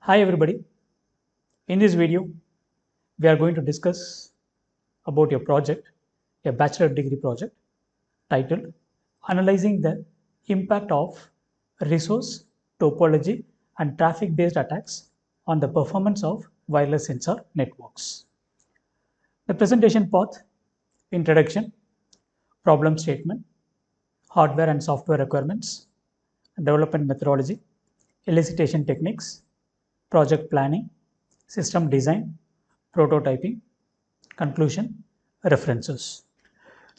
Hi everybody. In this video, we are going to discuss about your project, a bachelor degree project titled Analyzing the Impact of Resource, Topology and Traffic-Based Attacks on the Performance of Wireless Sensor Networks. The presentation path: Introduction, Problem Statement, Hardware and Software Requirements, Development Methodology, Elicitation Techniques, Project Planning, System Design, Prototyping, Conclusion, References.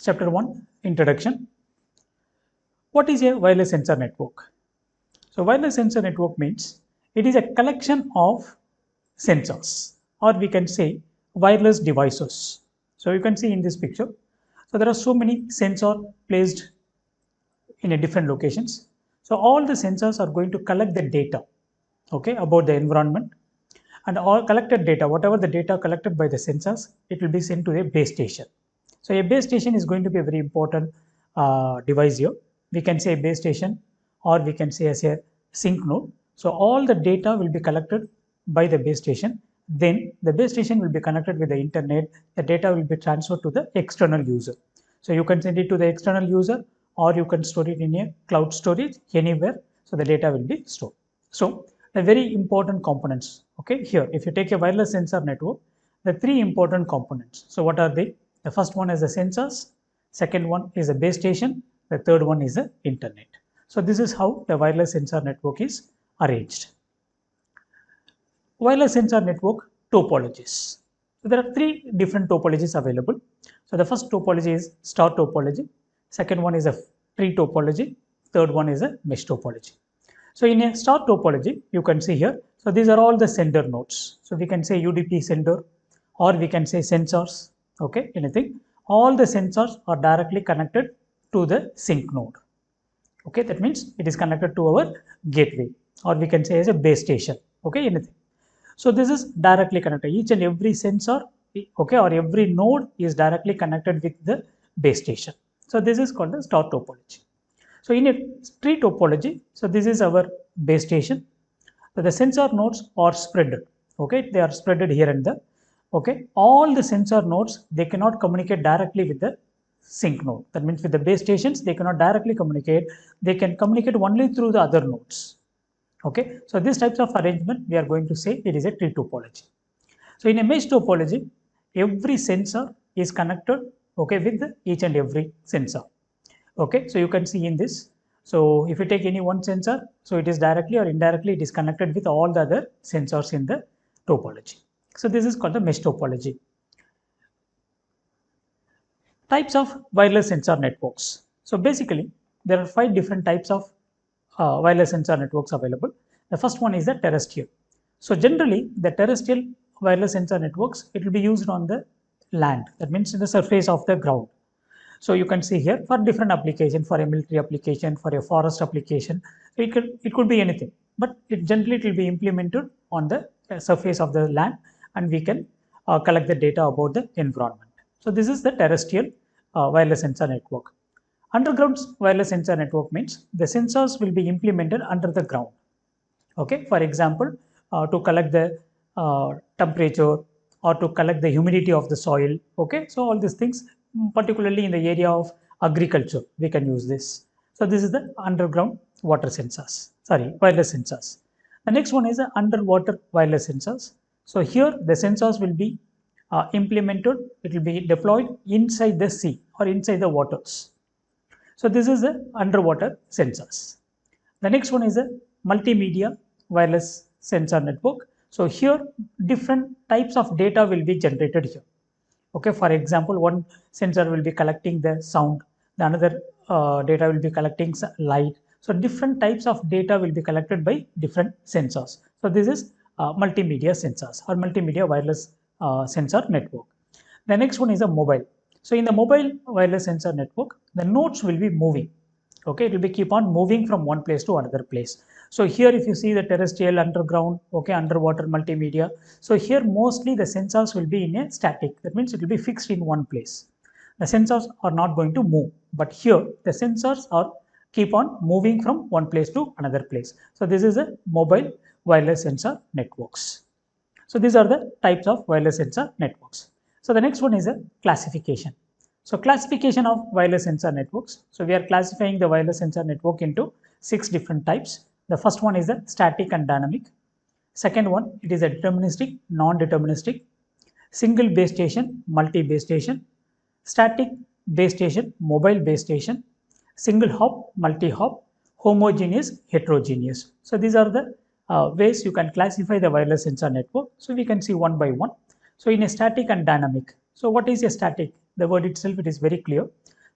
Chapter 1, Introduction. What is a wireless sensor network? So wireless sensor network means it is a collection of sensors, or we can say wireless devices. So you can see in this picture. So there are so many sensors placed in a different locations. So all the sensors are going to collect the data, okay, about the environment, and all collected data, whatever the data collected by the sensors, it will be sent to a base station. So a base station is going to be a very important device here. We can say base station, or we can say as a sync node. So all the data will be collected by the base station. Then the base station will be connected with the internet. The data will be transferred to the external user. So you can send it to the external user, or you can store it in a cloud storage anywhere. So the data will be stored. So the very important components. Okay, here if you take a wireless sensor network, the three important components. So what are they? The first one is the sensors, second one is the base station, the third one is the internet. So this is how the wireless sensor network is arranged. Wireless sensor network topologies. So there are three different topologies available. So the first topology is star topology, second one is a tree topology, third one is a mesh topology. So in a star topology, you can see here, so these are all the sender nodes. So we can say UDP sender, or we can say sensors, okay, anything. All the sensors are directly connected to the sync node. Okay, that means it is connected to our gateway, or we can say as a base station, okay, anything. So this is directly connected. Each and every sensor, okay, or every node is directly connected with the base station. So this is called the star topology. So in a tree topology, so this is our base station. So the sensor nodes are spread. Okay, they are spread here and there. Okay, all the sensor nodes, they cannot communicate directly with the sync node. That means with the base stations, they cannot directly communicate. They can communicate only through the other nodes. Okay, so these types of arrangement, we are going to say it is a tree topology. So in a mesh topology, every sensor is connected, okay, with each and every sensor. Okay, so you can see in this. So if you take any one sensor, so it is directly or indirectly, it is connected with all the other sensors in the topology. So this is called the mesh topology. Types of wireless sensor networks. So basically, there are 5 different types of wireless sensor networks available. The first one is the terrestrial. So generally, the terrestrial wireless sensor networks, it will be used on the land. That means in the surface of the ground. So you can see here for different application, for a military application, for a forest application, it could be anything. But it will be implemented on the surface of the land, and we can collect the data about the environment. So this is the terrestrial wireless sensor network. Underground wireless sensor network means the sensors will be implemented under the ground. Okay, for example, to collect the temperature, or to collect the humidity of the soil. Okay, so all these things, particularly in the area of agriculture, we can use this. So this is the underground water sensors, sorry, wireless sensors. The next one is the underwater wireless sensors. So here the sensors will be implemented, it will be deployed inside the sea or inside the waters. So this is the underwater sensors. The next one is a multimedia wireless sensor network. So here different types of data will be generated here. Okay, for example, one sensor will be collecting the sound, the another data will be collecting light. So different types of data will be collected by different sensors. So this is multimedia sensors or multimedia wireless sensor network. The next one is a mobile. So in the mobile wireless sensor network, the nodes will be moving. Okay, it will be keep on moving from one place to another place. So here if you see the terrestrial, underground, okay, underwater, multimedia. So here mostly the sensors will be in a static. That means it will be fixed in one place. The sensors are not going to move. But here the sensors are keep on moving from one place to another place. So this is a mobile wireless sensor networks. So these are the types of wireless sensor networks. So the next one is a classification. So classification of wireless sensor networks. So we are classifying the wireless sensor network into 6 different types. The first one is the static and dynamic. Second one, it is a deterministic, non-deterministic, single base station, multi-base station, static base station, mobile base station, single hop, multi-hop, homogeneous, heterogeneous. So these are the ways you can classify the wireless sensor network. So we can see one by one. So in a static and dynamic. So what is a static? The word itself, it is very clear.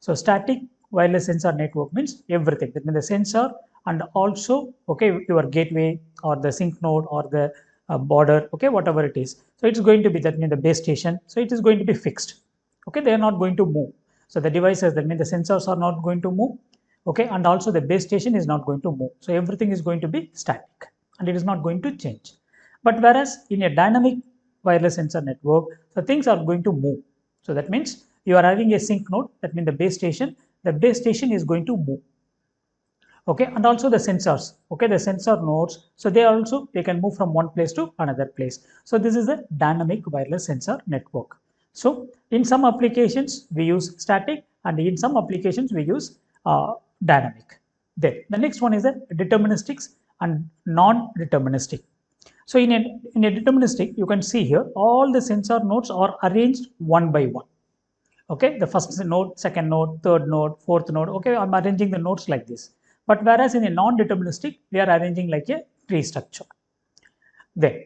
So static wireless sensor network means everything. That means the sensor and also your gateway or the sync node or the border, whatever it is. So it's going to be, that means the base station. So it is going to be fixed. They are not going to move. So the devices, that means the sensors are not going to move. And also the base station is not going to move. So everything is going to be static and it is not going to change. But whereas in a dynamic wireless sensor network, so things are going to move. So that means you are having a sync node, that means the base station is going to move. And also the sensors, the sensor nodes, so they can move from one place to another place. So this is a dynamic wireless sensor network. So in some applications we use static and in some applications we use dynamic. Then the next one is a deterministics and non-deterministic. So in a deterministic, you can see here all the sensor nodes are arranged one by one. The first node, second node, third node, fourth node. I'm arranging the nodes like this. But whereas in a non-deterministic, we are arranging like a tree structure. Then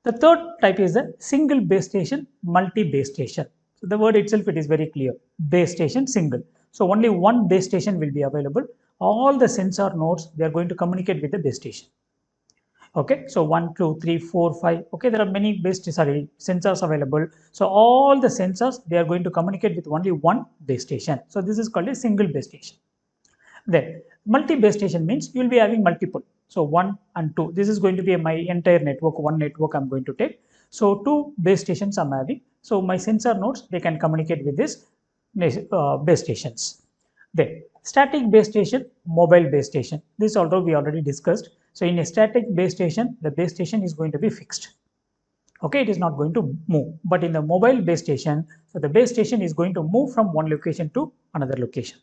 the third type is a single base station, multi-base station. So the word itself, it is very clear. Base station, single. So only one base station will be available. All the sensor nodes, they are going to communicate with the base station. So 1, 2, 3, 4, 5. There are many sensors available. So all the sensors, they are going to communicate with only one base station. So this is called a single base station. Then multi-base station means you will be having multiple. So 1 and 2. This is going to be my entire network. One network I'm going to take. So 2 base stations I'm having. So my sensor nodes, they can communicate with this base stations. Then static base station, mobile base station. This also we already discussed. So in a static base station, the base station is going to be fixed. It is not going to move. But in the mobile base station, so the base station is going to move from one location to another location.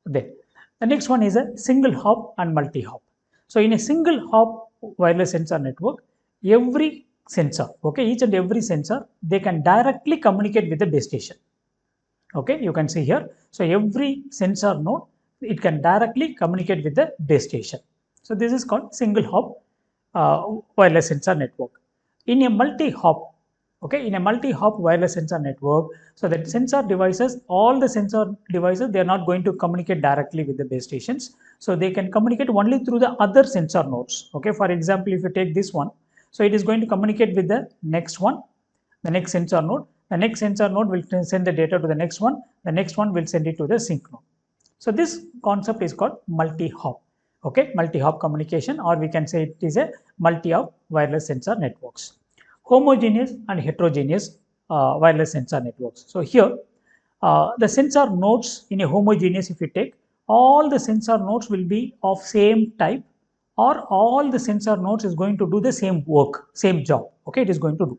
Then the next one is a single hop and multi-hop. So in a single hop wireless sensor network, every sensor, each and every sensor, they can directly communicate with the base station. You can see here. So every sensor node, it can directly communicate with the base station. So this is called single hop wireless sensor network. In a multi-hop, in a multi-hop wireless sensor network, so that sensor devices, all the sensor devices, they are not going to communicate directly with the base stations. So they can communicate only through the other sensor nodes. For example, if you take this one, so it is going to communicate with the next one, the next sensor node. The next sensor node will send the data to the next one. The next one will send it to the sync node. So this concept is called multi-hop. Multi-hop communication, or we can say it is a multi-hop wireless sensor networks. Homogeneous and heterogeneous wireless sensor networks. So here, the sensor nodes in a homogeneous, if you take, all the sensor nodes will be of same type, or all the sensor nodes is going to do the same work, same job. It is going to do.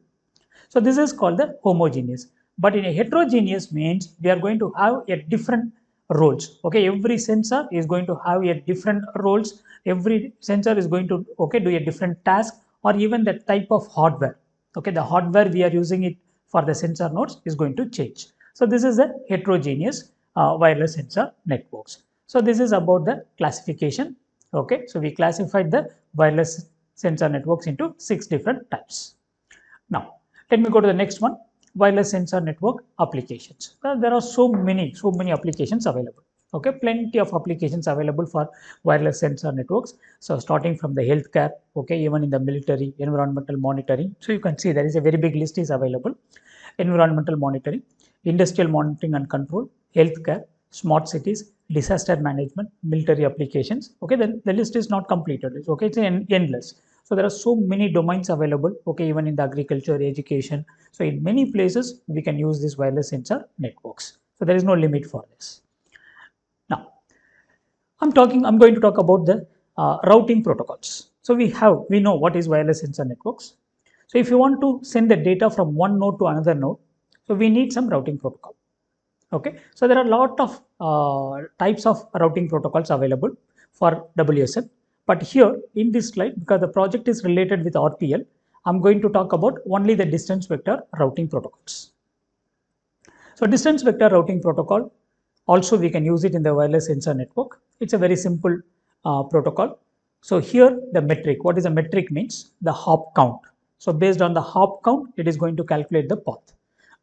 So this is called the homogeneous. But in a heterogeneous means we are going to have a different roles. Every sensor is going to have a different roles. Every sensor is going to do a different task, or even the type of hardware. The hardware we are using it for the sensor nodes is going to change. So this is a heterogeneous wireless sensor networks. So this is about the classification. So we classified the wireless sensor networks into 6 different types. Now let me go to the next one, wireless sensor network applications. There are so many applications available. Plenty of applications available for wireless sensor networks. So starting from the healthcare, even in the military, environmental monitoring. So you can see there is a very big list is available. Environmental monitoring, industrial monitoring and control, healthcare, smart cities, disaster management, military applications. Then the list is not completed. It's endless. So there are so many domains available, even in the agriculture, education. So in many places, we can use these wireless sensor networks. So there is no limit for this. Now, I'm going to talk about the routing protocols. So we know what is wireless sensor networks. So if you want to send the data from one node to another node, so we need some routing protocol. Okay, so there are a lot of types of routing protocols available for WSN. But here in this slide, because the project is related with RPL, I'm going to talk about only the distance vector routing protocols. So distance vector routing protocol, also we can use it in the wireless sensor network. It's a very simple protocol. So here the metric, what is a metric means? The hop count. So based on the hop count, it is going to calculate the path.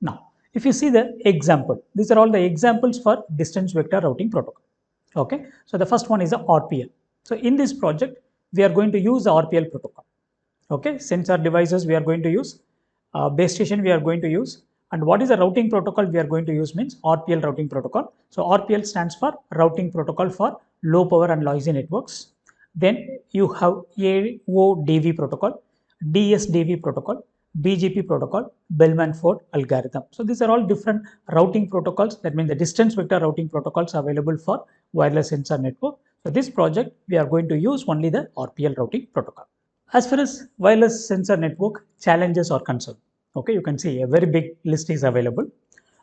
Now, if you see the example, these are all the examples for distance vector routing protocol. Okay, so the first one is the RPL. So in this project, we are going to use the RPL protocol. Okay, sensor devices we are going to use, base station we are going to use, and what is the routing protocol we are going to use means RPL routing protocol. So RPL stands for routing protocol for low power and noisy networks. Then you have AODV protocol, DSDV protocol, BGP protocol, Bellman-Ford algorithm. So these are all different routing protocols. That means the distance vector routing protocols available for wireless sensor network. So this project we are going to use only the RPL routing protocol. As far as wireless sensor network challenges are concerned, okay, you can see a very big list is available.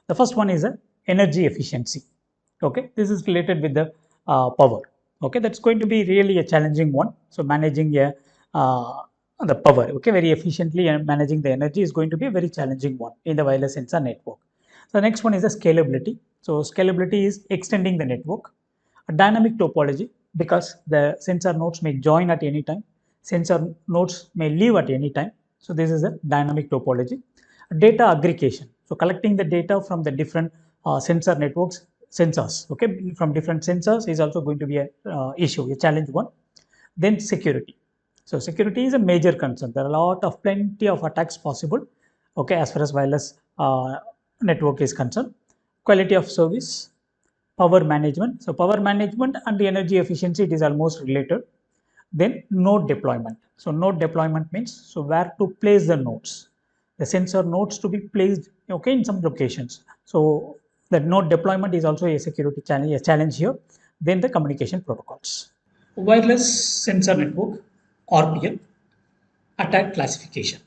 The first one is energy efficiency. Okay, this is related with the power. Okay, that's going to be really a challenging one. So managing uh, the power, okay, very efficiently and managing the energy is going to be a very challenging one in the wireless sensor network. So the next one is the scalability. So scalability is extending the network. A dynamic topology, because the sensor nodes may join at any time, sensor nodes may leave at any time. So this is a dynamic topology. Data aggregation, so collecting the data from the different sensor networks, sensors, okay, from different sensors is also going to be a issue, a challenge one. Then security. So security is a major concern. There are a lot of plenty of attacks possible, okay, as far as wireless network is concerned. Quality of service, power management. So power management and the energy efficiency, it is almost related. Then node deployment. So node deployment means, so where to place the nodes, the sensor nodes to be placed, okay, in some locations. So the node deployment is also a security challenge, here. Then the communication protocols. Wireless sensor network, RPL, attack classification.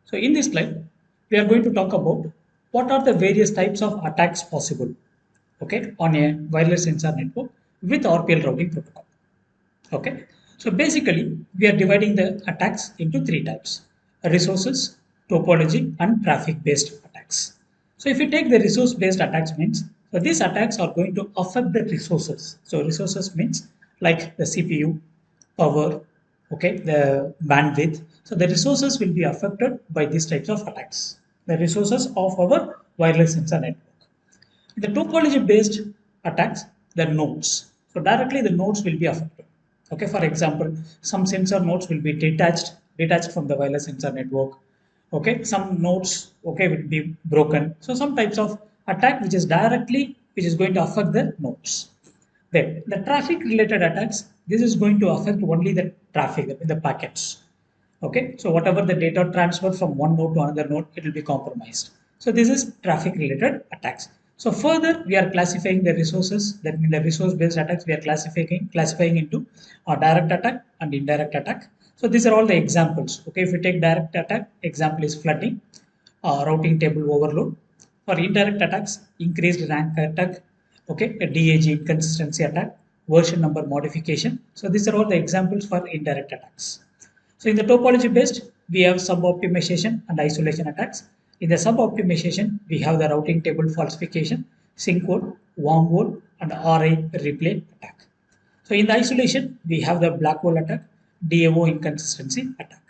So in this slide, we are going to talk about what are the various types of attacks possible, okay, on a wireless sensor network with RPL routing protocol. Okay, so basically we are dividing the attacks into three types: resources, topology, and traffic based attacks. So if you take the resource based attacks means, so these attacks are going to affect the resources. So resources means like the CPU, power, okay, the bandwidth. So the resources will be affected by these types of attacks, the resources of our wireless sensor network. The topology based attacks, the nodes. So directly the nodes will be affected. Okay, for example, some sensor nodes will be detached from the wireless sensor network. Okay, some nodes, okay, will be broken. So some types of attack which is going to affect the nodes. Then the traffic related attacks, this is going to affect only the traffic, the packets. Okay, so whatever the data transfer from one node to another node, it will be compromised. So this is traffic related attacks. So further, we are classifying the resources. That means the resource based attacks we are classifying into a direct attack and indirect attack. So these are all the examples. Okay, if we take direct attack, example is flooding, routing table overload. For indirect attacks, increased rank attack, okay, a DAG inconsistency attack, version number modification. So these are all the examples for indirect attacks. So in the topology based, we have sub-optimization and isolation attacks. In the sub-optimization, we have the routing table falsification, sync hole, wormhole, and RI replay attack. So in the isolation, we have the black hole attack, DAO inconsistency attack.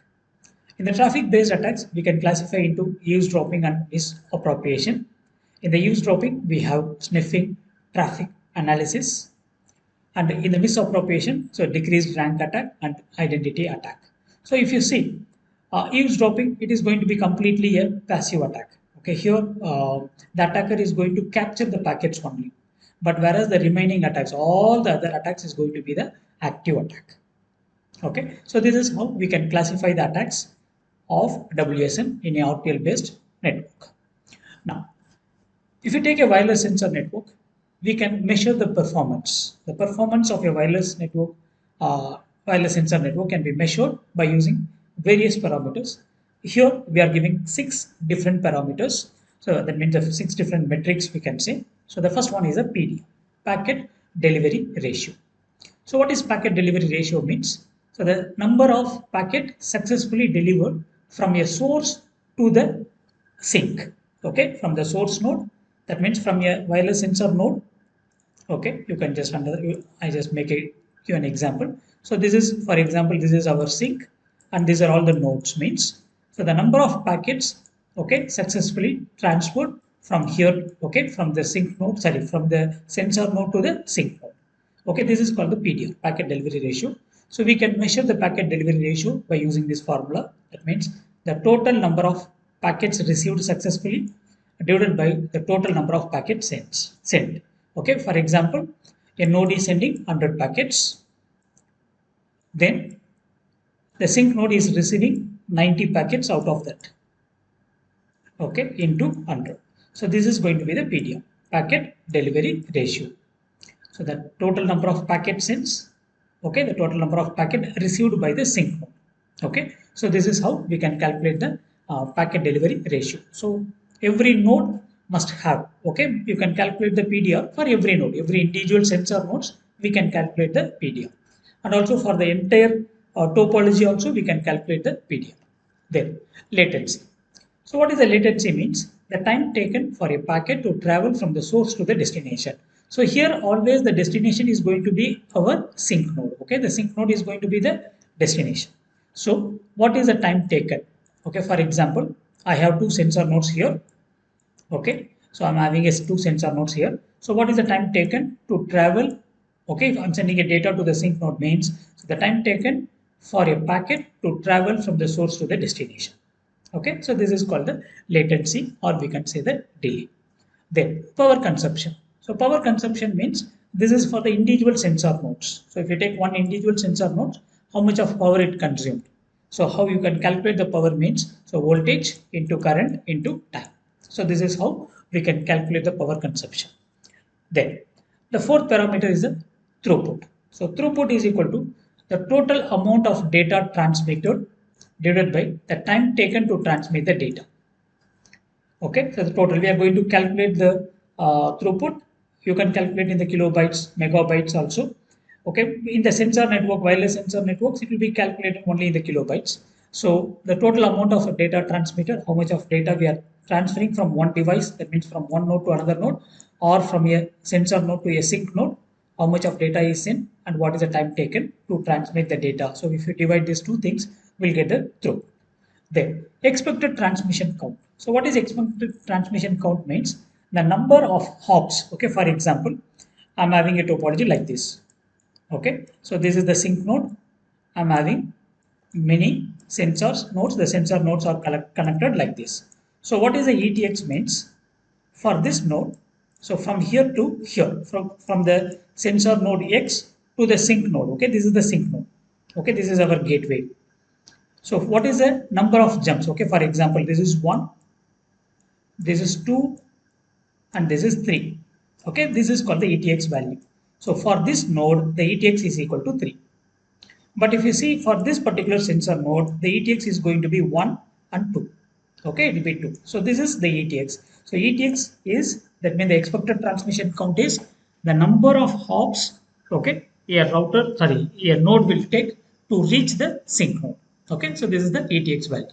In the traffic-based attacks, we can classify into eavesdropping and misappropriation. In the eavesdropping, we have sniffing, traffic analysis, and in the misappropriation, so decreased rank attack and identity attack. So if you see eavesdropping, it is going to be completely a passive attack. Okay, here the attacker is going to capture the packets only, but whereas the remaining attacks, all the other attacks is going to be the active attack. Okay, so this is how we can classify the attacks of WSN in a RTL based network. Now, if you take a wireless sensor network, we can measure the performance of a wireless network wireless sensor network can be measured by using various parameters. Here we are giving 6 different parameters. So that means the 6 different metrics we can say. So the first one is a PD, packet delivery ratio. So what is packet delivery ratio means? So the number of packet successfully delivered from a source to the sink. Okay, from the source node, that means from a wireless sensor node. Okay, you can just I just make a give an example. So this is, for example, this is our sink, and these are all the nodes means. So the number of packets, okay, successfully transferred from here, okay, from the sink node, sorry, from the sensor node to the sink node. Okay, this is called the PDR, packet delivery ratio. So we can measure the packet delivery ratio by using this formula. That means the total number of packets received successfully divided by the total number of packets sent. Okay, for example, a node is sending 100 packets, then the sink node is receiving 90 packets out of that. Okay, into 100. So this is going to be the PDR, packet delivery ratio. So the total number of packet sends, okay, the total number of packet received by the sink node. Okay, so this is how we can calculate the packet delivery ratio. So every node must have, okay, you can calculate the PDR for every node, every individual sensor nodes, we can calculate the PDR. And also for the entire topology also we can calculate the PDR. Then latency. So what is the latency means? The time taken for a packet to travel from the source to the destination. So here always the destination is going to be our sink node. Okay, the sink node is going to be the destination. So what is the time taken? Okay, for example, I have two sensor nodes here. Okay, so I'm having two sensor nodes here. So what is the time taken to travel? Okay, if I'm sending a data to the sink node means so the time taken for a packet to travel from the source to the destination. Okay, so this is called the latency, or we can say the delay. Then power consumption. So power consumption means this is for the individual sensor nodes. So if you take one individual sensor node, how much of power it consumed. So how you can calculate the power means so voltage into current into time. So this is how we can calculate the power consumption. Then the fourth parameter is the throughput. So throughput is equal to the total amount of data transmitted divided by the time taken to transmit the data. Okay, so the total we are going to calculate the throughput. You can calculate in the kilobytes, megabytes also. Okay, in the sensor network, wireless sensor networks, it will be calculated only in the kilobytes. So the total amount of data transmitted, how much of data we are transferring from one device, that means from one node to another node, or from a sensor node to a sink node, how much of data is in, and what is the time taken to transmit the data. So if you divide these two things, we'll get the throughput. Then expected transmission count. So what is expected transmission count means the number of hops. Okay, for example, I'm having a topology like this. Okay, so this is the sink node. I'm having many sensors nodes. The sensor nodes are connected like this. So what is the ETX means for this node? So from here to here, from the sensor node X to the sink node. Okay, this is the sink node. Okay, this is our gateway. So what is the number of jumps? Okay, for example, this is 1, this is 2, and this is 3. Okay, this is called the ETX value. So for this node, the ETX is equal to 3. But if you see for this particular sensor node, the ETX is going to be 1 and 2. Okay, it will be 2. So this is the ETX. So ETX is, that means the expected transmission count is the number of hops, okay, a node will take to reach the sink node. Okay, so this is the ETX value.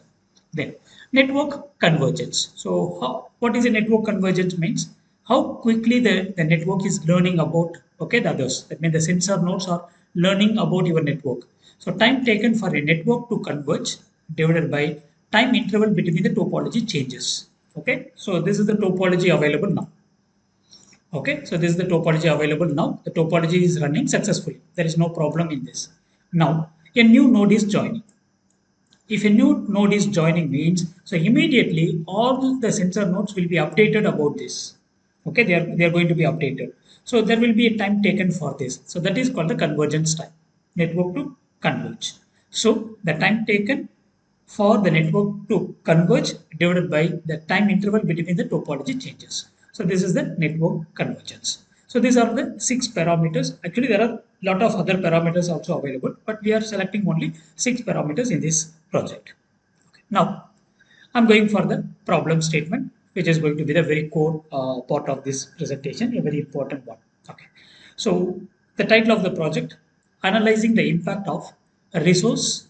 Then network convergence. So what is a network convergence means? How quickly the network is learning about, okay, the others. That means the sensor nodes are learning about your network. So time taken for a network to converge divided by time interval between the topology changes. Okay, so this is the topology available now. Okay, so this is the topology available now. The topology is running successfully. There is no problem in this. Now, a new node is joining. If a new node is joining means, so immediately all the sensor nodes will be updated about this. Okay, they are going to be updated. So there will be a time taken for this. So that is called the convergence time, network to converge. So the time taken for the network to converge divided by the time interval between the topology changes. So this is the network convergence. So these are the 6 parameters. Actually, there are lot of other parameters also available, but we are selecting only 6 parameters in this project. Okay. Now, I'm going for the problem statement, which is going to be the very core part of this presentation, a very important one. Okay. So, the title of the project, analyzing the impact of resource,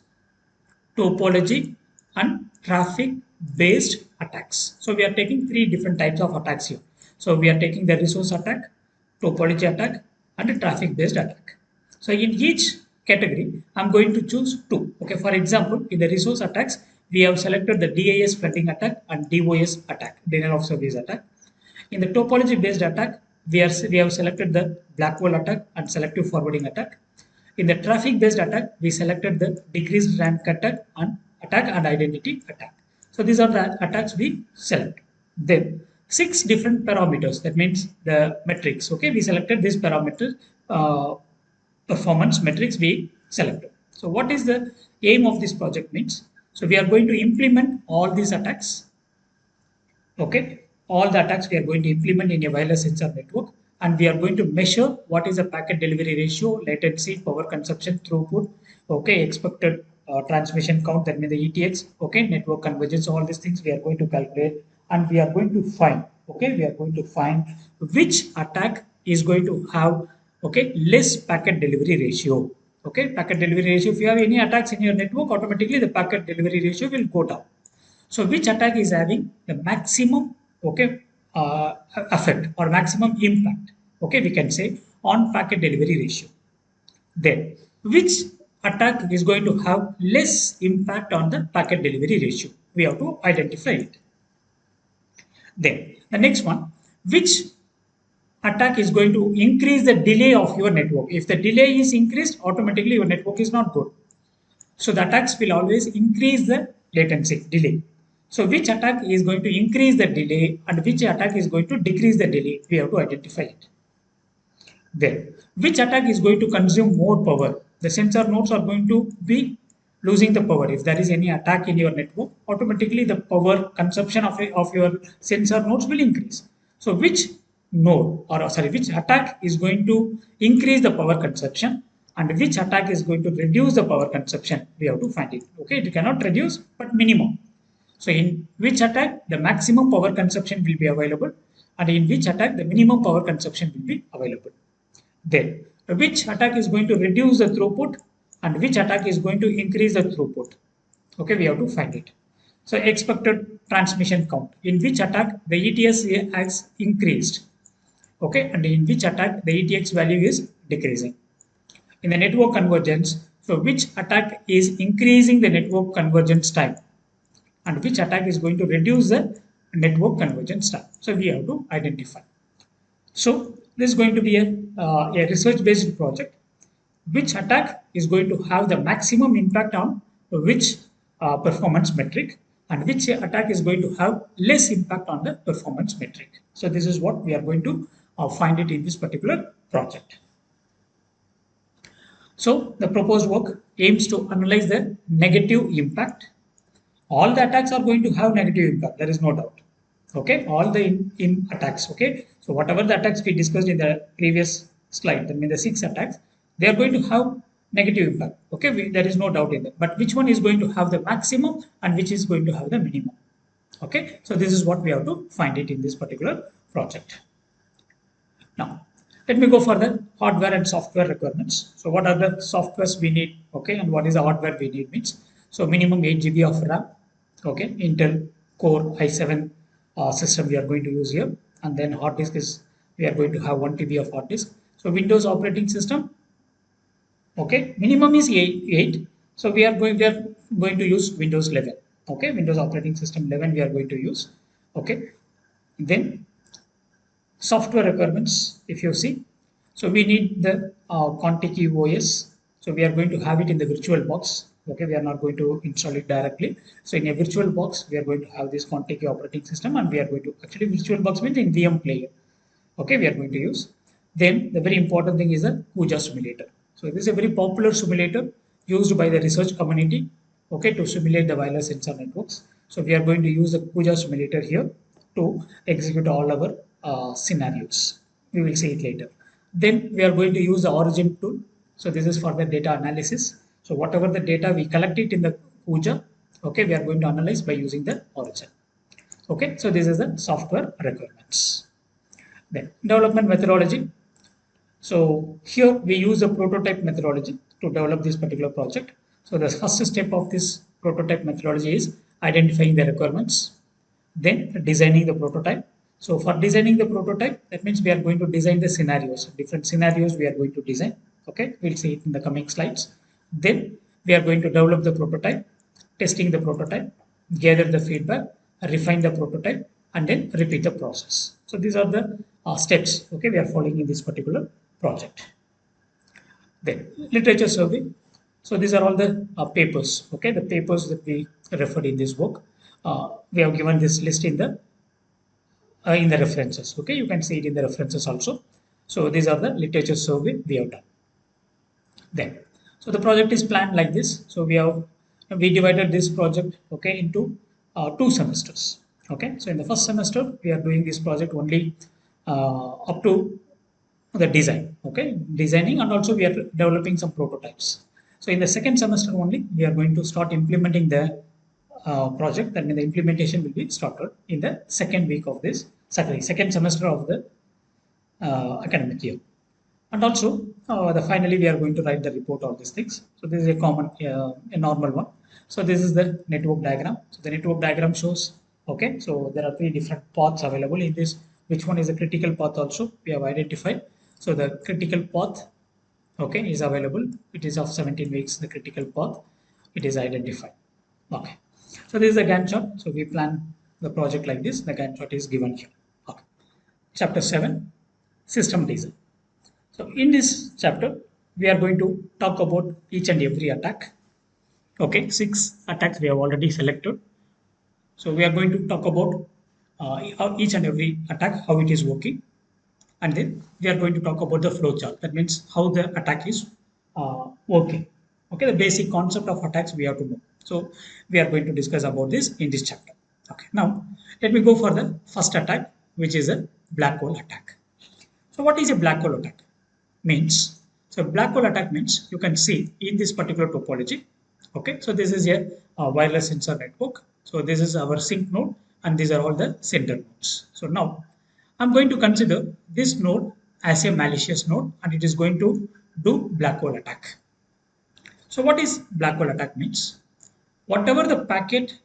topology, and traffic based attacks. So, we are taking 3 different types of attacks here. So, we are taking the resource attack, topology attack, and a traffic based attack. So, in each category, I'm going to choose 2. Okay, for example, in the resource attacks, we have selected the DIS flooding attack and DOS attack, denial of service attack. In the topology based attack, we have selected the black hole attack and selective forwarding attack. In the traffic based attack, we selected the decreased rank attack and identity attack. So these are the attacks we select. Then 6 different parameters, that means the metrics. Okay, we selected this parameter performance metrics we selected. So what is the aim of this project means? So we are going to implement all these attacks. Okay, all the attacks we are going to implement in a wireless sensor network, and we are going to measure what is the packet delivery ratio, latency, power consumption, throughput, okay, expected transmission count, that means the ETX, okay, network convergence, all these things we are going to calculate, and we are going to find, okay, we are going to find which attack is going to have, okay, less packet delivery ratio. Okay, packet delivery ratio, if you have any attacks in your network, automatically the packet delivery ratio will go down. So which attack is having the maximum, okay, effect or maximum impact, okay, we can say, on packet delivery ratio. Then which attack is going to have less impact on the packet delivery ratio? We have to identify it. Then the next one, which attack is going to increase the delay of your network? If the delay is increased, automatically your network is not good. So the attacks will always increase the latency, delay. So which attack is going to increase the delay and which attack is going to decrease the delay? We have to identify it. Then, which attack is going to consume more power? The sensor nodes are going to be losing the power. If there is any attack in your network, automatically the power consumption of your sensor nodes will increase. So which node, or sorry, which attack is going to increase the power consumption and which attack is going to reduce the power consumption? We have to find it. Okay, it cannot reduce, but minimum. So in which attack the maximum power consumption will be available and in which attack the minimum power consumption will be available. Then which attack is going to reduce the throughput and which attack is going to increase the throughput? Okay, we have to find it. So expected transmission count, in which attack the ETS has increased, okay, and in which attack the ETX value is decreasing. In the network convergence, so which attack is increasing the network convergence time and which attack is going to reduce the network convergence time? So we have to identify. So this is going to be a research-based project. Which attack is going to have the maximum impact on which performance metric and which attack is going to have less impact on the performance metric. So this is what we are going to find it in this particular project. So the proposed work aims to analyze the negative impact. All the attacks are going to have negative impact, there is no doubt. Okay, all the in attacks. Okay, so whatever the attacks we discussed in the previous slide, that means the 6 attacks, they are going to have negative impact. Okay, there is no doubt in that. But which one is going to have the maximum and which is going to have the minimum? Okay, so this is what we have to find it in this particular project. Now, let me go for the hardware and software requirements. So what are the softwares we need? Okay, and what is the hardware we need means. So minimum 8 GB of RAM. Okay, Intel Core i7 system we are going to use here, and then hard disk is we are going to have 1 TB of hard disk. So Windows operating system, okay, minimum is 8. So we are going to use Windows 11. Okay, Windows operating system 11 we are going to use. Okay, then software requirements, if you see, so we need the Contiki OS. So we are going to have it in the virtual box. Okay, we are not going to install it directly. So in a virtual box, we are going to have this Contiki operating system, and we are going to actually virtual box means in VM player. Okay, we are going to use. Then the very important thing is a Kuja simulator. So this is a very popular simulator used by the research community. Okay, to simulate the wireless sensor networks. So we are going to use the Kuja simulator here to execute all our scenarios. We will see it later. Then we are going to use the origin tool. So this is for the data analysis. So whatever the data we collect it in the Puja, okay, we are going to analyze by using the origin. Okay, so this is the software requirements. Then development methodology. So here we use a prototype methodology to develop this particular project. So the first step of this prototype methodology is identifying the requirements, then designing the prototype. So for designing the prototype, that means we are going to design the scenarios, different scenarios we are going to design. Okay, we'll see it in the coming slides. Then we are going to develop the prototype, testing the prototype, gather the feedback, refine the prototype, and then repeat the process. So these are the steps, okay, we are following in this particular project. Then literature survey. So these are all the papers, okay, the papers that we referred in this book. We have given this list in the references. Okay, you can see it in the references also. So these are the literature survey we have done. Then, so the project is planned like this. So we divided this project, okay, into 2 semesters. Okay, so in the first semester we are doing this project only up to the design, okay, designing, and also we are developing some prototypes. So in the second semester only we are going to start implementing the project. That means the implementation will be started in the second week of this, sorry, second semester of the academic year. And also the finally we are going to write the report on these things. So this is a common a normal one. So this is the network diagram. So the network diagram shows, okay, so there are 3 different paths available in this. Which one is a critical path also we have identified. So the critical path, okay, is available. It is of 17 weeks. The critical path, it is identified. Okay, so this is the Gantt chart. So we plan the project like this. The Gantt chart is given here. Okay, chapter 7, system design. So in this chapter, we are going to talk about each and every attack. Okay, 6 attacks we have already selected. So we are going to talk about each and every attack, how it is working, and then we are going to talk about the flow chart. That means how the attack is working. Okay, the basic concept of attacks we have to know. So we are going to discuss about this in this chapter. Okay, now let me go for the first attack, which is a black hole attack. So what is a black hole attack? Means, so black hole attack means you can see in this particular topology. Okay, so this is a wireless sensor network. So this is our sink node, and these are all the sender nodes. So now I'm going to consider this node as a malicious node, and it is going to do black hole attack. So what is black hole attack means? Whatever the packet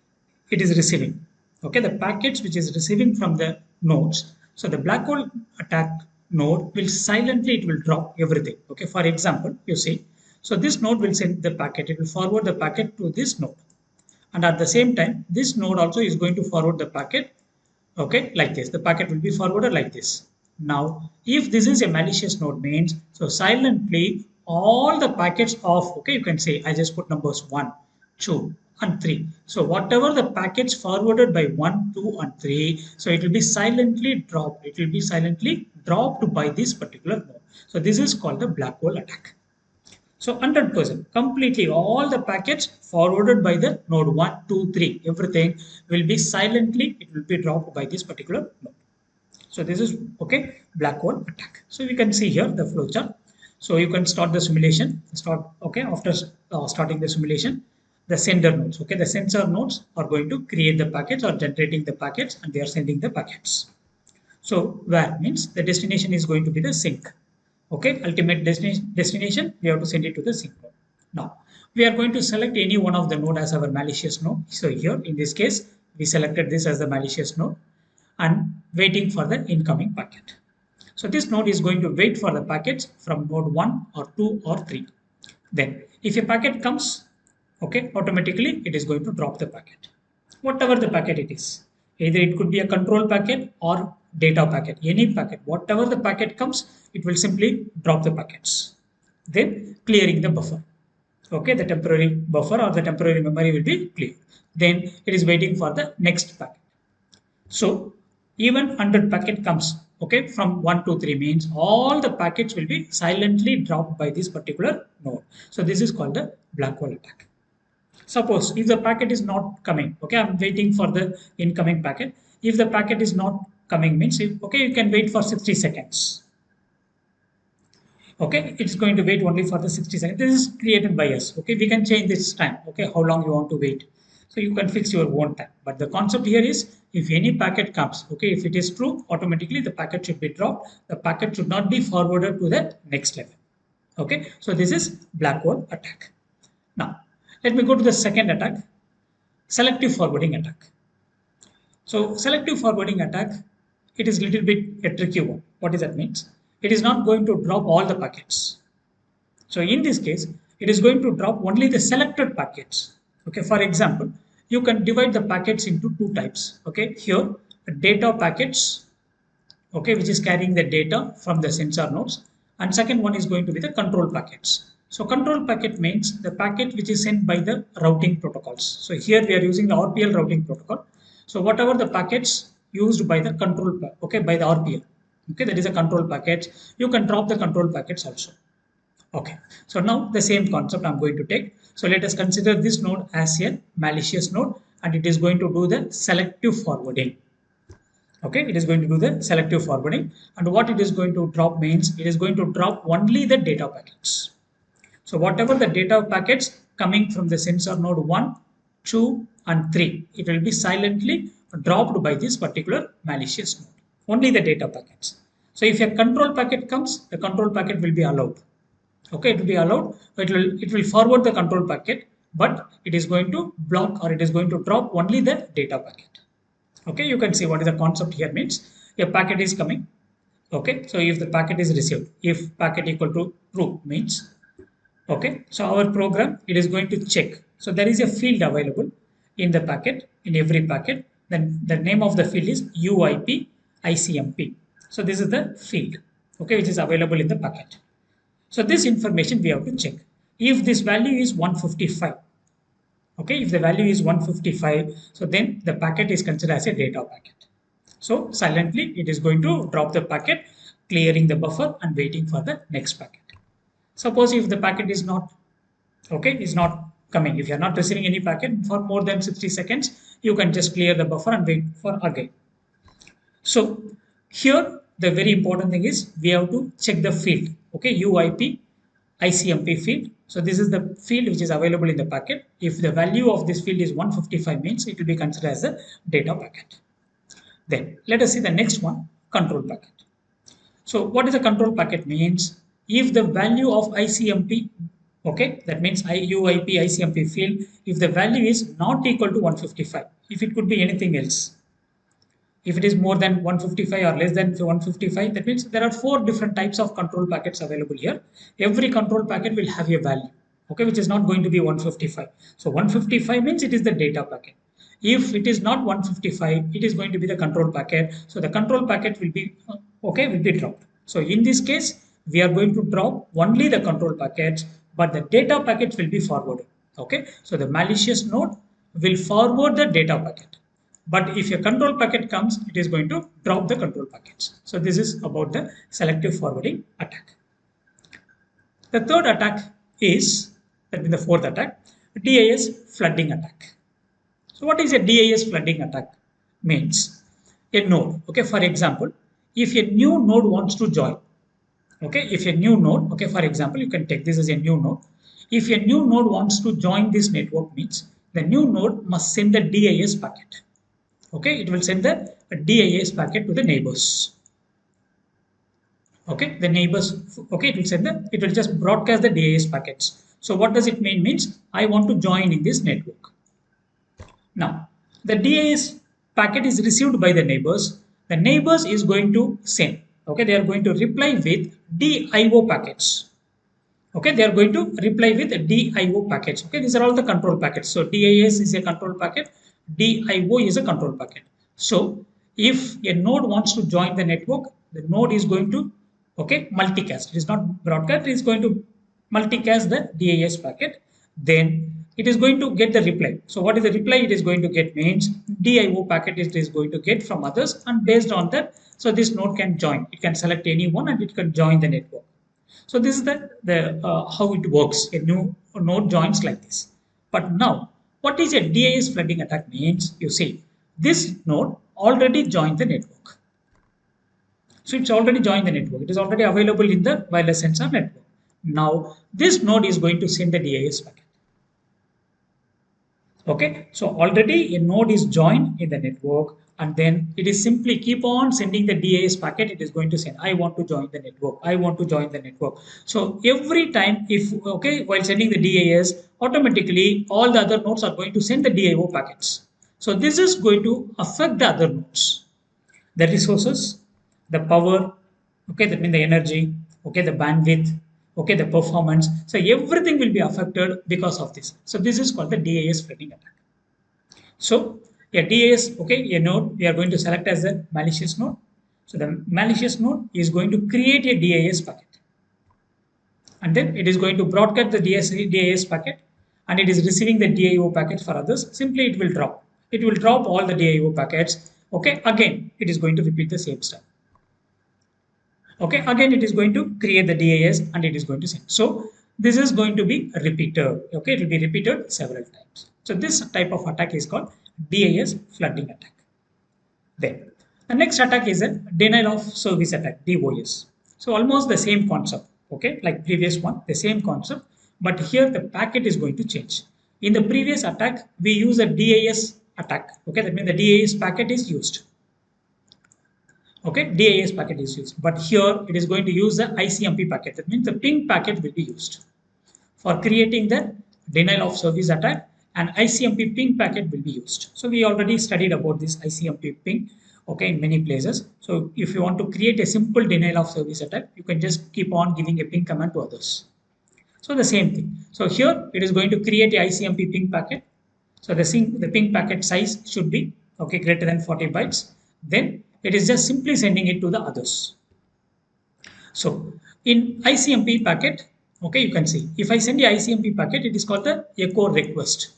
it is receiving, okay, the packets which is receiving from the nodes. So the black hole attack node will silently, it will drop everything. Okay, for example, you see, so this node will send the packet, it will forward the packet to this node, and at the same time this node also is going to forward the packet, okay, like this. The packet will be forwarded like this. Now if this is a malicious node means, so silently all the packets of, okay, you can say I just put numbers 1, 2 and 3. So whatever the packets forwarded by 1, 2 and 3, so it will be silently dropped, it will be silently dropped by this particular node. So this is called the black hole attack. So 100%, completely all the packets forwarded by the node 1, 2, 3, everything will be silently, it will be dropped by this particular node. So this is, okay, black hole attack. So we can see here the flow chart. So you can start the simulation, okay, after starting the simulation, the sender nodes, okay, the sensor nodes are going to create the packets or generating the packets, and they are sending the packets. So where means the destination is going to be the sink. Okay, ultimate destination, we have to send it to the sink node. Now, we are going to select any one of the node as our malicious node. So here, in this case, we selected this as the malicious node and waiting for the incoming packet. So this node is going to wait for the packets from node 1 or 2 or 3. Then, if a packet comes, okay, automatically it is going to drop the packet. Whatever the packet it is, either it could be a control packet or data packet, any packet, whatever the packet comes, it will simply drop the packets. Then clearing the buffer. Okay, the temporary buffer or the temporary memory will be cleared. Then it is waiting for the next packet. So even 100 packet comes, okay, from 1 to 3 means all the packets will be silently dropped by this particular node. So this is called the black hole attack. Suppose if the packet is not coming, okay, I'm waiting for the incoming packet. If the packet is not coming means, okay, you can wait for 60 seconds. Okay, it's going to wait only for the 60 seconds. This is created by us. Okay, we can change this time. Okay, how long you want to wait. So you can fix your own time. But the concept here is if any packet comes, okay, if it is true, automatically the packet should be dropped. The packet should not be forwarded to the next level. Okay, so this is black hole attack. Now, let me go to the second attack, selective forwarding attack. So selective forwarding attack, it is little bit a tricky one. What does that means? It is not going to drop all the packets. So in this case, it is going to drop only the selected packets. Okay, for example, you can divide the packets into two types. Okay, here data packets, okay, which is carrying the data from the sensor nodes, and second one is going to be the control packets. So control packet means the packet which is sent by the routing protocols. So here we are using the RPL routing protocol. So whatever the packets used by the control, okay, by the RPL, okay, that is a control packet. You can drop the control packets also. Okay, so now the same concept I'm going to take. So let us consider this node as a malicious node, and it is going to do the selective forwarding. Okay, it is going to do the selective forwarding, and what it is going to drop means it is going to drop only the data packets. So whatever the data packets coming from the sensor node 1, 2 and 3, it will be silently dropped by this particular malicious node. Only the data packets. So if a control packet comes, the control packet will be allowed. Okay, it will be allowed. It will forward the control packet, but it is going to block or it is going to drop only the data packet. Okay, you can see what is the concept here means. A packet is coming. Okay, so if the packet is received, if packet equal to true means, okay, so our program, it is going to check. So there is a field available in the packet, in every packet. Then the name of the field is UIP ICMP. So this is the field, okay, which is available in the packet. So this information we have to check. If this value is 155, okay, if the value is 155, so then the packet is considered as a data packet. So silently it is going to drop the packet, clearing the buffer and waiting for the next packet. Suppose if the packet is not, okay, is not coming, if you are not receiving any packet for more than 60 seconds, you can just clear the buffer and wait for again. So here the very important thing is we have to check the field, okay, UIP ICMP field. So this is the field which is available in the packet. If the value of this field is 155 means it will be considered as a data packet. Then let us see the next one, control packet. So what is a control packet means? If the value of ICMP, okay, that means UIP ICMP field, if the value is not equal to 155, if it could be anything else, if it is more than 155 or less than 155, that means there are 4 different types of control packets available here. Every control packet will have a value, okay, which is not going to be 155. So 155 means it is the data packet. If it is not 155, it is going to be the control packet. So the control packet will be, okay, will be dropped. So in this case, we are going to drop only the control packets, but the data packets will be forwarded. Okay, so the malicious node will forward the data packet. But if a control packet comes, it is going to drop the control packets. So this is about the selective forwarding attack. The third attack is, that means the fourth attack, DIS flooding attack. So what is a DIS flooding attack? Means a node. Okay, for example, if a new node wants to join, okay, if a new node, okay, for example, you can take this as a new node. If a new node wants to join this network means the new node must send the DIS packet. Okay, it will send the DIS packet to the neighbors. Okay, the neighbors, okay, it will just broadcast the DIS packets. So what does it mean? Means I want to join in this network. Now, the DIS packet is received by the neighbors. The neighbors is going to send, okay, they are going to reply with DIO packets. Okay, they are going to reply with DIO packets. Okay, these are all the control packets. So DIS is a control packet, DIO is a control packet. So if a node wants to join the network, the node is going to, okay, multicast. It is not broadcast, it is going to multicast the DIS packet. Then it is going to get the reply. So what is the reply it is going to get means DIO packet it is going to get from others, and based on that, so this node can join. It can select any one and it can join the network. So this is the how it works. A new node joins like this. But now, what is a DIS flooding attack means? You see, this node already joined the network. So it's already joined the network. It is already available in the wireless sensor network. Now this node is going to send the DAS packet. Okay, so already a node is joined in the network, and then it is simply keep on sending the DAS packet. It is going to send, I want to join the network, I want to join the network. So every time, if okay, while sending the DAS, automatically all the other nodes are going to send the DIO packets. So this is going to affect the other nodes, the resources, the power, okay, that means the energy, okay, the bandwidth, okay, the performance. So everything will be affected because of this. So this is called the DAS flooding attack. So a DAS, okay, a node we are going to select as a malicious node. So the malicious node is going to create a DAS packet, and then it is going to broadcast the DAS packet, and it is receiving the DIO packet for others. Simply it will drop. It will drop all the DIO packets. Okay, again it is going to repeat the same step. Okay, again it is going to create the DAS and it is going to send. So this is going to be repeated. Okay, it will be repeated several times. So this type of attack is called DAS flooding attack. Then the next attack is a denial of service attack, DOS. So almost the same concept. Okay, like previous one, the same concept, but here the packet is going to change. In the previous attack, we use a DAS attack. Okay, that means the DAS packet is used. Okay, DAS packet is used, but here it is going to use the ICMP packet. That means the ping packet will be used for creating the denial of service attack, and ICMP ping packet will be used. So we already studied about this ICMP ping, okay, in many places. So if you want to create a simple denial of service attack, you can just keep on giving a ping command to others. So the same thing. So here it is going to create a ICMP ping packet. So the ping packet size should be okay greater than 40 bytes. Then it is just simply sending it to the others. So in ICMP packet, okay, you can see if I send the ICMP packet, it is called the echo request.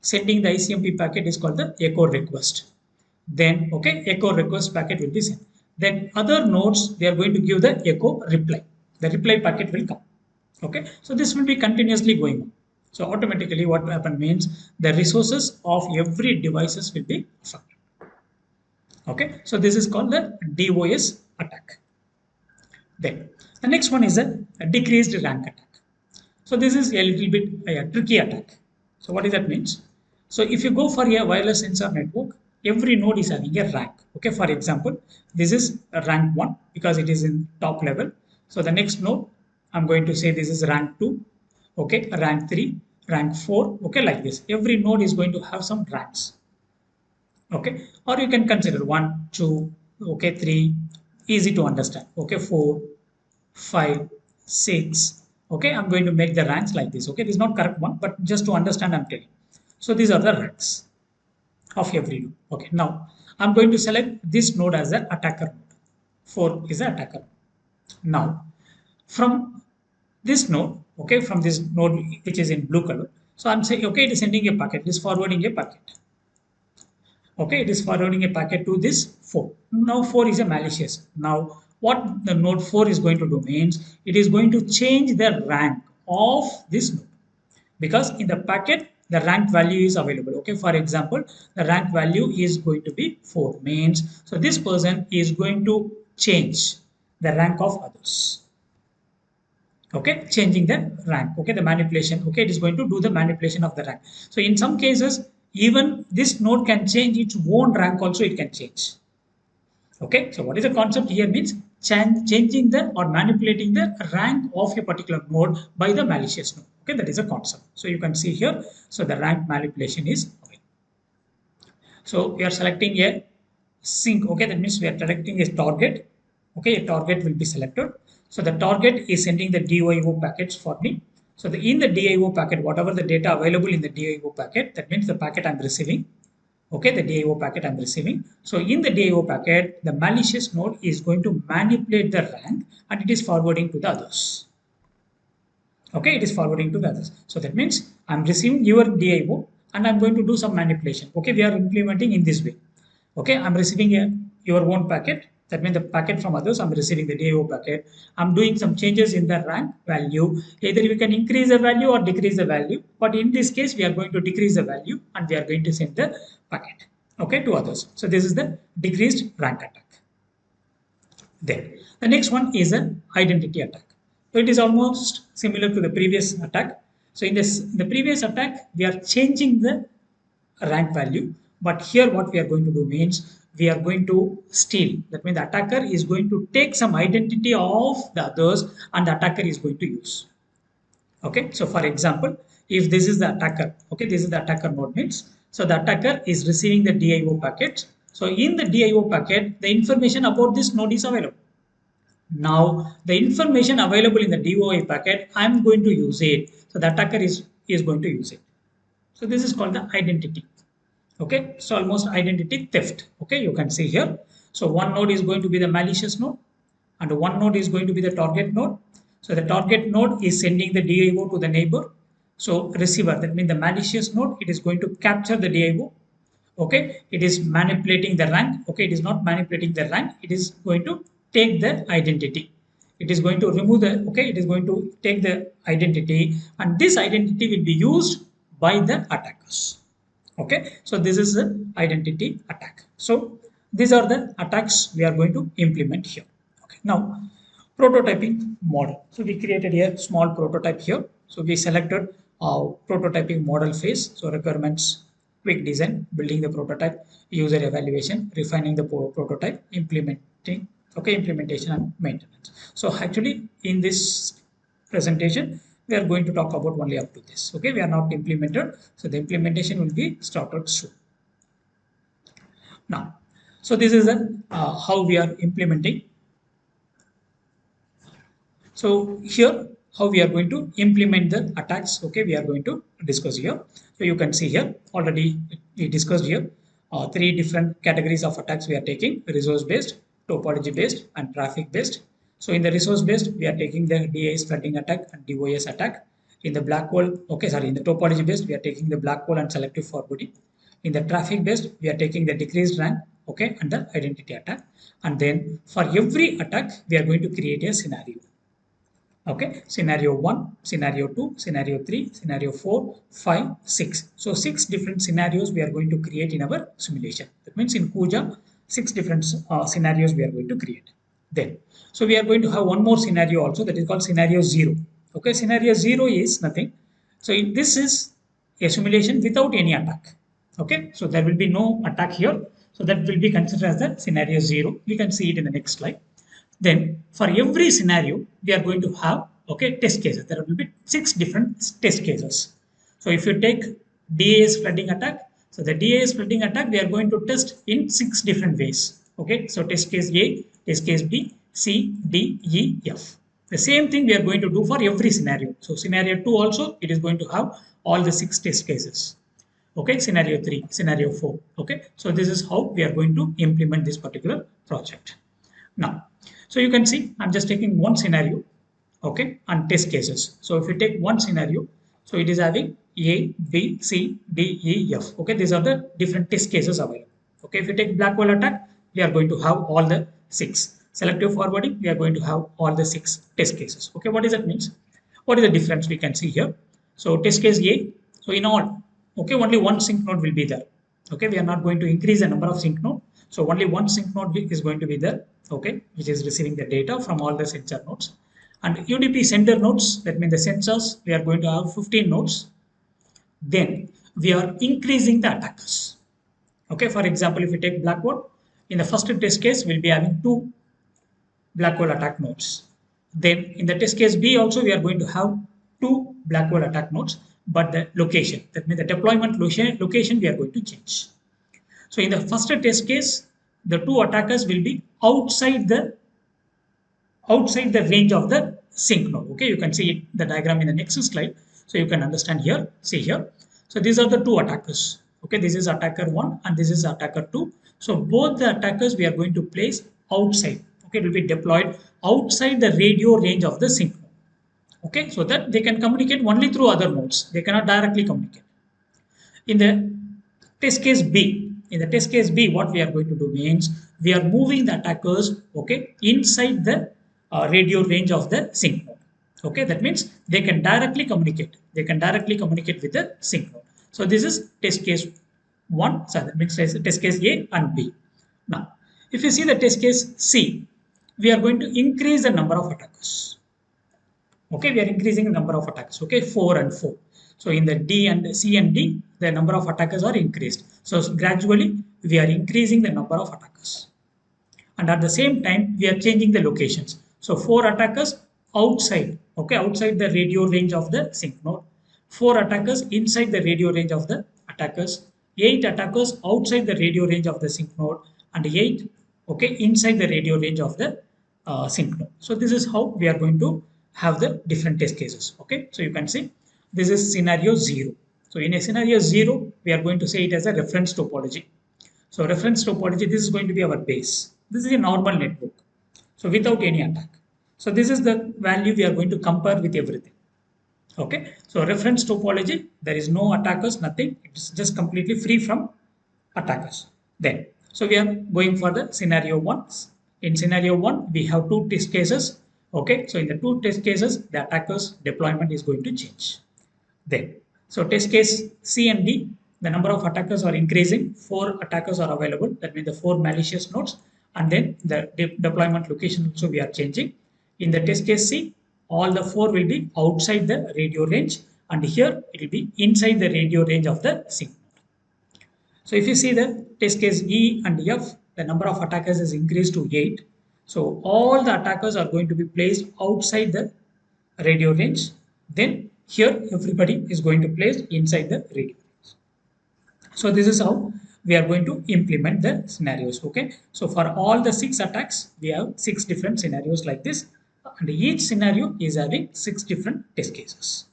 Sending the ICMP packet is called the echo request. Then okay, echo request packet will be sent. Then other nodes they are going to give the echo reply. The reply packet will come. Okay, so this will be continuously going on. So automatically what will happen means the resources of every devices will be affected. Okay, so this is called the DOS attack. Then the next one is a decreased rank attack. So this is a little bit a tricky attack. So what does that means? So if you go for a wireless sensor network, every node is having a rank. Okay, for example, this is a rank 1 because it is in top level. So the next node, I'm going to say this is rank 2, okay, rank 3, rank 4, okay, like this. Every node is going to have some ranks. Okay, or you can consider 1, 2, okay, 3, easy to understand. Okay, 4, 5, 6. Okay, I'm going to make the ranks like this. Okay, this is not correct one, but just to understand, I'm telling. So these are the ranks of every node. Okay, now I'm going to select this node as an attacker node. 4 is an attacker. Now, from this node, okay, from this node which is in blue color, so I'm saying, okay, it is sending a packet, it is forwarding a packet. Okay, it is forwarding a packet to this 4. Now 4 is a malicious. Now what the node 4 is going to do means it is going to change the rank of this node, because in the packet the rank value is available. Okay, for example, the rank value is going to be 4 means so this person is going to change the rank of others. Okay, changing the rank. Okay, the manipulation. Okay, it is going to do the manipulation of the rank. So in some cases even this node can change its own rank also, it can change. Okay, so what is the concept here means changing the or manipulating the rank of a particular node by the malicious node. Okay, that is a concept. So you can see here, so the rank manipulation is okay. So we are selecting a sync. Okay, that means we are selecting a target. Okay, a target will be selected. So the target is sending the DIO packets for me. So in the DIO packet, whatever the data available in the DIO packet, that means the packet I'm receiving. Okay, the DIO packet I'm receiving. So in the DIO packet, the malicious node is going to manipulate the rank and it is forwarding to the others. Okay, it is forwarding to the others. So that means I'm receiving your DIO and I'm going to do some manipulation. Okay, we are implementing in this way. Okay, I'm receiving your own packet. That means the packet from others, I'm receiving the DIO packet. I'm doing some changes in the rank value. Either we can increase the value or decrease the value. But in this case, we are going to decrease the value and we are going to send the packet, okay, to others. So this is the decreased rank attack. Then the next one is an identity attack. So it is almost similar to the previous attack. So in the previous attack, we are changing the rank value, but here what we are going to do means we are going to steal. That means the attacker is going to take some identity of the others and the attacker is going to use. Okay, so for example, if this is the attacker, okay, this is the attacker node means, so the attacker is receiving the DIO packet. So in the DIO packet, the information about this node is available. Now the information available in the DOI packet, I'm going to use it. So the attacker is going to use it. So this is called the identity. Okay, so almost identity theft. Okay, you can see here. So one node is going to be the malicious node and one node is going to be the target node. So the target node is sending the DIO to the neighbor. So receiver, that means the malicious node, it is going to capture the DIO. Okay, it is manipulating the rank. Okay, it is not manipulating the rank, it is going to take the identity. It is going to remove the, okay, it is going to take the identity and this identity will be used by the attackers. Okay, so this is the identity attack. So these are the attacks we are going to implement here. Okay, now prototyping model. So we created a small prototype here. So we selected prototyping model phase. So requirements, quick design, building the prototype, user evaluation, refining the prototype, implementing, okay, implementation and maintenance. So actually in this presentation, we are going to talk about only up to this. Okay, we are not implemented. So the implementation will be started soon. Now, so this is how we are implementing. So here, how we are going to implement the attacks. Okay, we are going to discuss here. So you can see here already we discussed here three different categories of attacks we are taking: resource based, topology based, and traffic based. So in the resource based, we are taking the DAS flooding attack and DOS attack. In the black hole, okay, sorry, in the topology based, we are taking the black hole and selective forwarding. In the traffic based, we are taking the decreased rank, okay, and the identity attack. And then for every attack, we are going to create a scenario. Okay, scenario 1, scenario 2, scenario 3, scenario 4, 5, 6. So 6 different scenarios we are going to create in our simulation. That means in Kuja, 6 different scenarios we are going to create. Then, so we are going to have one more scenario also, that is called scenario 0. Okay, scenario 0 is nothing. So this is a simulation without any attack. Okay, so there will be no attack here. So that will be considered as the scenario 0. You can see it in the next slide. Then for every scenario, we are going to have, okay, test cases. There will be 6 different test cases. So if you take DAS flooding attack, so the DAS flooding attack, we are going to test in 6 different ways. Okay, so test case A, test case B, C, D, E, F. The same thing we are going to do for every scenario. So scenario 2 also, it is going to have all the 6 test cases. Okay, scenario 3, scenario 4. Okay, so this is how we are going to implement this particular project. Now, so you can see I'm just taking one scenario, okay, and test cases. So if you take one scenario, so it is having A, B, C, D, E, F. Okay, these are the different test cases available. Okay, if you take black hole attack, we are going to have all the 6. Selective forwarding, we are going to have all the 6 test cases. Okay, what does that means? What is the difference we can see here? So test case A, so in all, okay, only one sync node will be there. Okay, we are not going to increase the number of sync node. So only one sync node is going to be there, okay, which is receiving the data from all the sensor nodes. And UDP sender nodes, that means the sensors, we are going to have 15 nodes. Then we are increasing the attackers. Okay, for example, if we take black hole, in the first test case, we'll be having 2 black hole attack nodes. Then in the test case B also, we are going to have 2 black hole attack nodes, but the location, that means the deployment location we are going to change. So in the first test case, the 2 attackers will be outside the range of the sync node. Okay, you can see the diagram in the next slide. So you can understand here, see here. So these are the 2 attackers. Okay, this is attacker 1 and this is attacker 2. So both the attackers we are going to place outside. Okay, it will be deployed outside the radio range of the sync node. Okay, so that they can communicate only through other nodes. They cannot directly communicate. In the test case B, what we are going to do means we are moving the attackers, okay, inside the radio range of the sync node. Okay, that means they can directly communicate. They can directly communicate with the sync node. So this is test case 1. So that means test case A and B. Now, if you see the test case C, we are going to increase the number of attackers. Okay, we are increasing the number of attackers. Okay, 4 and 4. So in the D and C and D, the number of attackers are increased. So gradually we are increasing the number of attackers. And at the same time, we are changing the locations. So 4 attackers outside, okay, outside the radio range of the sync node. 4 attackers inside the radio range of the attackers. 8 attackers outside the radio range of the sync node, and 8, okay, inside the radio range of the sync node. So this is how we are going to have the different test cases. Okay, so you can see this is scenario 0. So in a scenario 0, we are going to say it as a reference topology. So reference topology, this is going to be our base. This is a normal network. So without any attack. So this is the value we are going to compare with everything. Okay. So reference topology, there is no attackers, nothing. It's just completely free from attackers. Then, so we are going for the scenario 1. In scenario 1, we have 2 test cases. Okay. So in the 2 test cases, the attackers deployment is going to change. Then, so test case C and D, the number of attackers are increasing. 4 attackers are available. That means the 4 malicious nodes, and then the deployment location also we are changing. In the test case C, all the 4 will be outside the radio range, and here it will be inside the radio range of the sync. So if you see the test case E and F, the number of attackers is increased to 8. So all the attackers are going to be placed outside the radio range. Then here everybody is going to place inside the radio range. So this is how we are going to implement the scenarios. Okay. So for all the 6 attacks, we have 6 different scenarios like this, and each scenario is having 6 different test cases.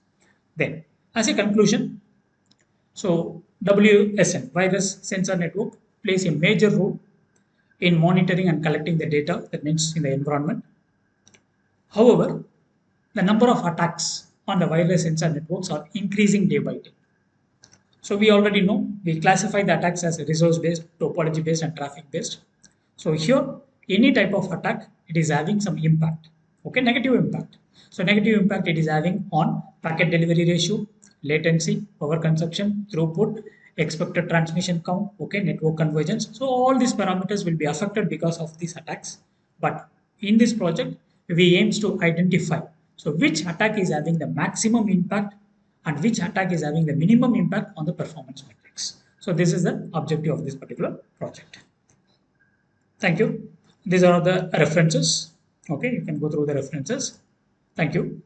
Then as a conclusion, so WSN, wireless sensor network, plays a major role in monitoring and collecting the data, that means in the environment. However, the number of attacks on the wireless sensor networks are increasing day by day. So we already know we classify the attacks as resource based, topology based, and traffic based. So here, any type of attack, it is having some impact. Okay, negative impact. So negative impact it is having on packet delivery ratio, latency, power consumption, throughput, expected transmission count, okay, network convergence. So all these parameters will be affected because of these attacks. But in this project, we aims to identify so which attack is having the maximum impact and which attack is having the minimum impact on the performance metrics. So this is the objective of this particular project. Thank you. These are the references. Okay, you can go through the references. Thank you.